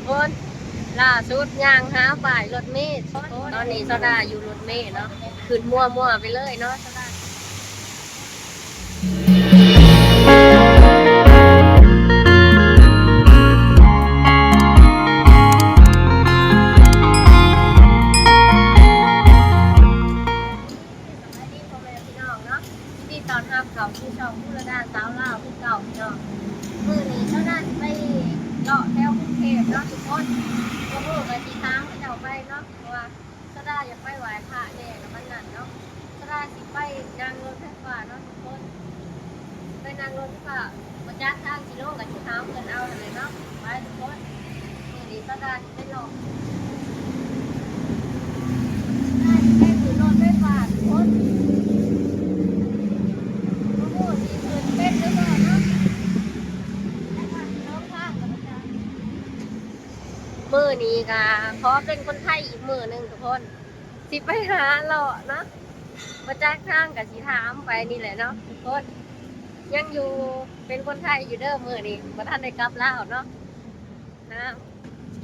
คนล่าสุดย่างหาฝ่ายรถเมล์ตอนนี้โซดาอยู่รถเมล์เนาะขึ้นมั่วไปเลยเนาะโซดาที่ตอนห้ามเขาที่ช่องผู้ระดาสาวลาวผู้เก่าพี่น้องมือนี้โซดาไปเลาะแถวกรุงเทพเนาะทุกคนก็พูดไปที่ทางที่เราไปเนาะเพราะว่าโซดาอยากไปไหว้พระแน่กับมันนั่นเนาะโซดาสิไปนั่งรถไฟฟ้าเนาะทุกคนไปนั่งรถไฟฟ้ามาจากทางกิโลกับที่ทางเงินเอาเลยเนาะไปทุกคนมือนี้โซดาไปเลาะได้ไปถือรถไฟฟ้าทุกคนมือนี้ก็ขอเป็นคนไทยอีกมือหนึ่งทุกคนสิไปหาเลาะเนาะมาจากทางกับสีถามไปนี่แหละเนาะทุกคนยังอยู่เป็นคนไทยอยู่เด้อมือนี้มาท่านได้กลับแล้วเนาะนะ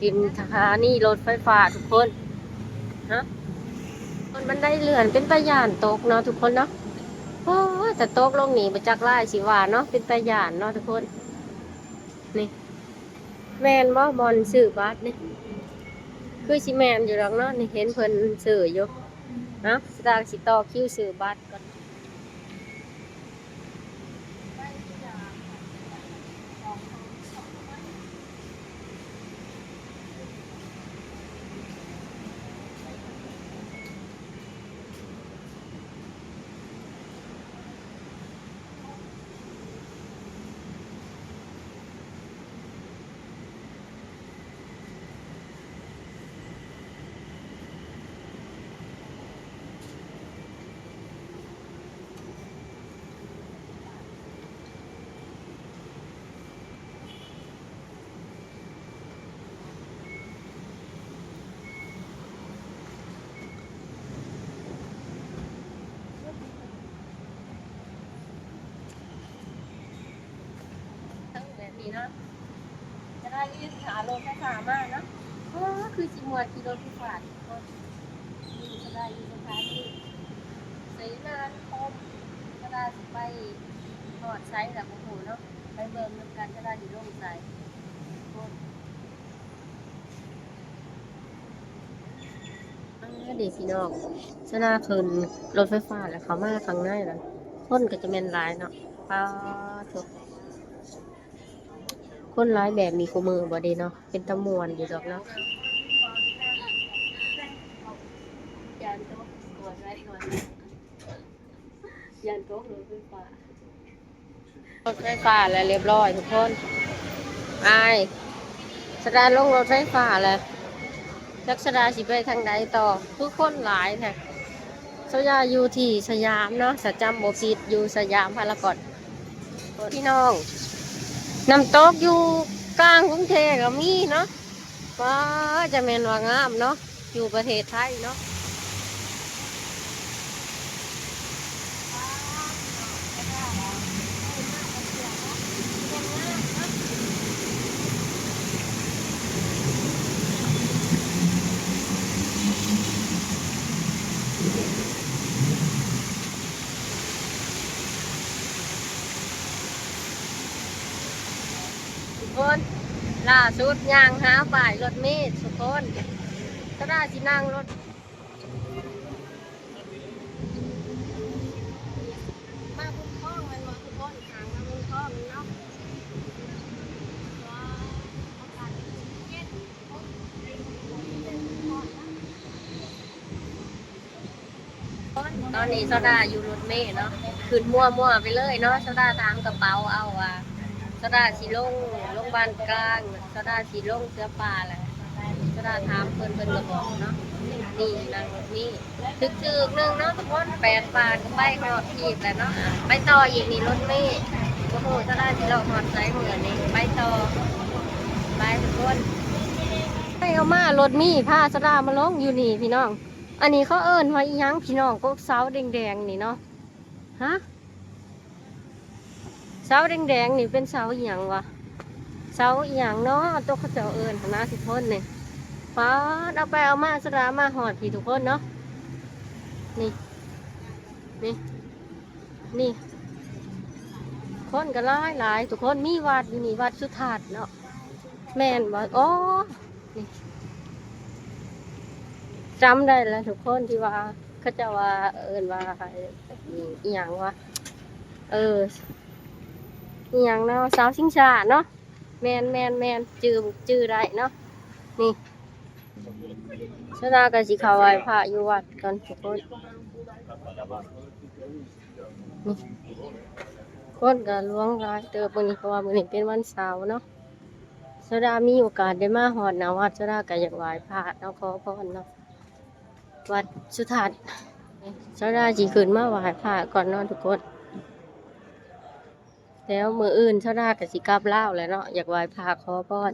กินสถานีรถไฟฟ้าทุกคนนะมันได้เลื่อนเป็นตะยานตกเนาะทุกคนเนาะโอ้แต่ตกลงหนีมาจากไร่สิว่าเนาะเป็นตะยานเนาะทุกคนนี่แมนบ่บอลสื่อบัสนี่คือสิแมนอยู่หรอกเนาะนี่เห็นเพิ่นสื่ออยู่นะสตางค์สิต่อคิวสื่อบัสก่อนทั้งแบบนี้เนาะจะได้ยืดขาลงแค่ขามากเนาะคือจิมวดกิโลที่ฝาดก็นี่จะได้ยืดขาที่เสนานคมจะได้ไปหอดไซส์แบบโอ้โหเนาะไปเบิ่มน้ำกันจะได้อยู่ร่มใสเด็กพี่น้องชนะคืนรถไฟฟ้าแล้วเขามาข้างในแล้วคนก็จะเป็นหลายเนาะป้าทุกคนร้ายแบบมีคู่มือบ่ดีเนาะเป็นตะมวนอยู่ดอกเนาะยานโต๊ะกดไว้ก่อนยานโต๊ะรถไฟฟ้ารถไฟฟ้าแล้วเรียบร้อยทุกคนไอ้สดาลงรถไฟฟ้าแล้วจักสดาสิไปทางใดต่อทุกคนหลายแท้สยาอยู่ที่สยามเนาะสจำบ่ผิดอยู่สยามพารากอนพี่น้องน้ำตกอยู่กลางกรุงเทพก็มีเนาะว่าจะเป็นว่างามเนาะอยู่ประเทศไทยเนาะทุกคนล่าสุดย่างหาฝ่ายรถเมล์ทุกคนก็ได้สินั่งรถมาบุญคล้องมันมาทุกคนทางมาบุญคล้องเนาะตอนนี้โซดาอยู่รถเมล์เนาะขึ้นมั่วไปเลยเนาะโซดาตามกระเป๋าเอาว่าโซดาสีลงโรงพยาบาลกลางโซดาสีลงเสื้อปลาแหละโซดาถามเพิ่นกระบอกเนาะนี่นางรถนี้ถึกนึงเนาะทุกคน8 บาทก็ไปหอดทีบแล้วเนาะไปต่ออีกนี่รถเมล์โอ้โหโซดาสีเราหอดใจเหมือนนี้ไปต่อไปทุกคนไปเอามารถมีพาโซดามาลงอยู่นี่พี่น้องอันนี้เขาเอิ้นว่าอีหยังพี่น้องก็เสาแดงๆนี่เนาะฮะเสาแดงๆนี่เป็นเสาอีหยังวะ เสาอหย่างเนาะตัวเขาเจ้าเอิญคณะทุกคนนี่ฟ้าเอาไปเอามาสระมาหอดพี่ทุกคนเนาะนี่นี่นี่คนก็หลายทุกคนมีวัดอยู่นี่วัดสุทัศน์เนาะแม่นบอกอ๋อนี่จำได้แล้วทุกคนที่ว่าเขาจะว่าเอิญว่าอหย่างว่าออหย่างเนาะสาวชิงชาเนาะแมนจื้อได้เนาะนี่ชนะกันสิเขาไหว้พระอยู่วัดกันทุกคนนี่คนกันล้วงร้ายเติบมื้อนี้เพราะว่ามื้อนี้เป็นวันเสาร์เนาะชนะมีโอกาสได้มาฮอดนะวัดชนะก็อยากไหว้พระเนาะขอพรเนาะวัดสุทัศน์ชนะสิขึ้นมาไหว้พระก่อนเนาะทุกคนแล้วมื้ออื่นชนะก็สิกลับลาวแล้วเนาะอยากไหว้พระขอพร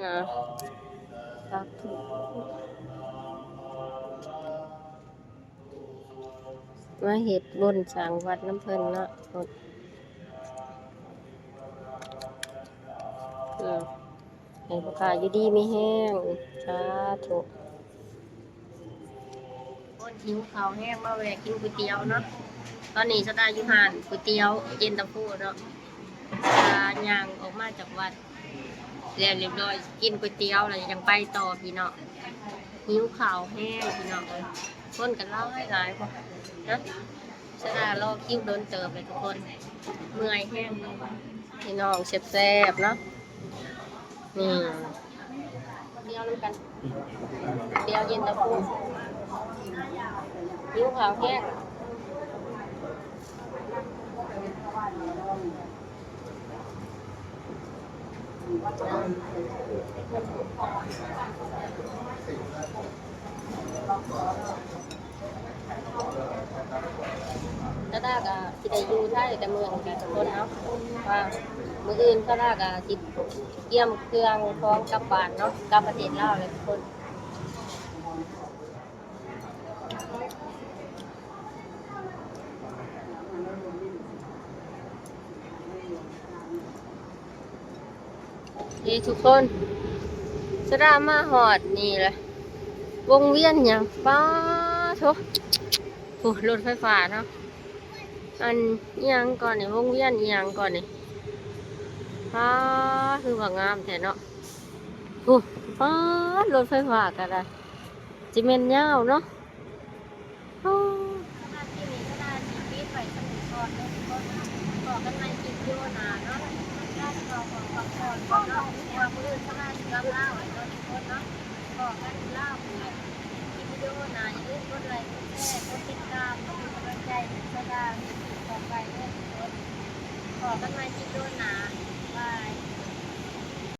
ครับมาเฮ็ดบุญสร้างวัดน้ำเพิ่นเนาะให้พ่อค้าอยู่ดีมีแห้งสาธุคนหิวข้าวแห้งมาแวะกินก๋วยเตี๋ยวเนาะตอนนี้สตาร์อยู่ห้านก๋วยเตี๋ยวเย็นตาโฟเนาะย่างออกมาจากวัดแล้วเรียบร้อยกินก๋วยเตี๋ยวแล้วยังไปต่อพี่เนาะหิวข้าวแห้งพี่เนาะคนกันเล่าให้หลายพอนะสตาร์รอคิวโดนเติมเลยทุกคนเมื่อยแห้งพี่น้องแซ่บๆเนาะนี่เดียวน้ำกันเดียวเย็นตาโฟหิวข้าวแห้งถ้าได้ก็สิได้อยู่ไทยแต่เมืองกันทุกคนเนาะว่ามื้ออื่นถ้าได้ก็สิเตรียมเครื่องพร้อมกลับบ้านเนาะกลับประเทศลาวเลยทุกคนทุกคนสดามาหอดนี่เลยวงเวียนอย่างป้าทุกโอ้รถไฟฟ้าเนาะอันยังก่อนนี่วงเวียนยังก่อนนี่ป้าคือว่างามแท้เนาะโอ้ป้ารถไฟฟ้ากันได้จิเมนยาวเนาะโอ้ที่นี่ก็ได้ที่ปีไปสมุทรสาครต่อกันในคลิปโยนาเนาะได้ต่อของฟังก่อนเนาะว่ามือข้างหน้าสิรับเล่าไอ้ตัวทุกคนเนาะต่อกันเล่าคลิปโยนาอย่าลืมกดไลค์กดแชร์กดติดตามเป็นกำลังใจให้สดาในคลิปต่อไปด้วยทุกคนต่อกันในคลิปโยนา